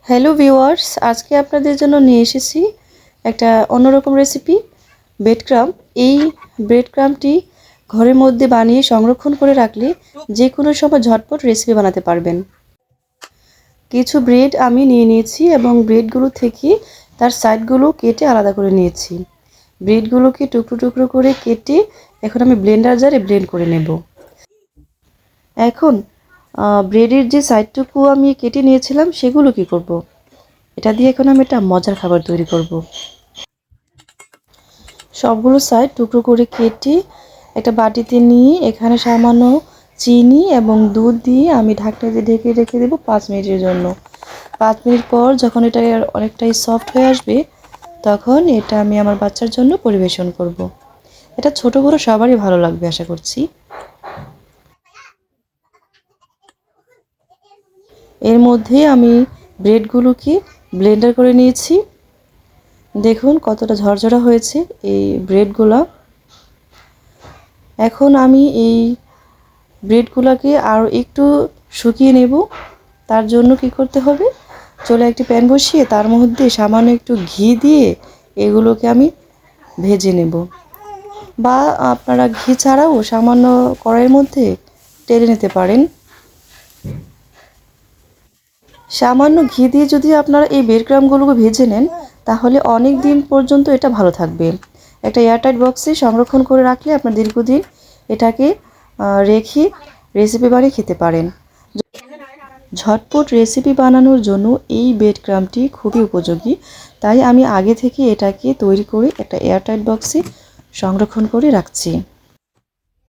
Hello viewers, আজকে আপনাদের জন্য নিয়ে এসেছি একটা অন্যরকম রেসিপি, ব্রেড ক্রাম্ব। এই ব্রেড ক্রাম্বটি ঘরের মধ্যে বানিয়ে সংরক্ষণ করে রাখলে যে কোনো সময় ঝটপট রেসিপি বানাতে পারবেন। কিছু ব্রেড আমি নিয়ে নিয়েছি এবং ব্রেডগুলো থেকে তার সাইডগুলো কেটে আলাদা করে নিয়েছি। ব্রেডগুলোকে টুকরো টুকরো করে কেটে এখন আমি ব্লেন্ডার জারে ব্লেন্ড করে নেব। এখন ব্রেডের যে সাইডটুকু আমি কেটে নিয়েছিলাম সেগুলো কি করব? এটা দিয়ে এখন আমি একটা মজার খাবার তৈরি করব। সবগুলো সাইড টুকরো করে কেটে একটা বাটিতে নিয়ে এখানে সামান্য চিনি এবং দুধ দিয়ে আমি ঢাকনা দিয়ে ঢেকে রেখে দেবো 5 মিনিটের জন্য। 5 মিনিট পর যখন এটা অনেকটাই সফট হয়ে আসবে তখন এটা আমি আমার বাচ্চার জন্য পরিবেশন করব। এটা ছোট বড় সবারই ভালো লাগবে আশা করছি। এর মধ্যে আমি ব্রেডগুলোকে ব্লেন্ডার করে নিয়েছি। দেখুন কতটা ঝরঝরা হয়েছে এই ব্রেডগুলো। এখন আমি এই ব্রেডগুলোকে আরও একটু শুকিয়ে নেব। তার জন্য কি করতে হবে, চুলায় একটি প্যান বসিয়ে তার মধ্যে সামান্য একটু ঘি দিয়ে এগুলোকে আমি ভেজে নেব, বা আপনারা ঘি ছাড়াও সামান্য কড়াইয়ের মধ্যে টেলে নিতে পারেন। সামান্য ঘি দিয়ে যদি আপনারা এই ব্রেড ক্রাম্বগুলোকে ভেজে নেন তাহলে অনেক দিন পর্যন্ত এটা ভালো থাকবে। একটা এয়ারটাইট বক্সে সংরক্ষণ করে রাখলে আপনার দীর্ঘদিন এটাকে রেখে রেসিপি বানিয়ে খেতে পারেন। ঝটপট রেসিপি বানানোর জন্য এই ব্রেড ক্রাম্বটি খুবই উপযোগী, তাই আমি আগে থেকে এটাকে তৈরি করে একটা এয়ারটাইট বক্সে সংরক্ষণ করে রাখছি।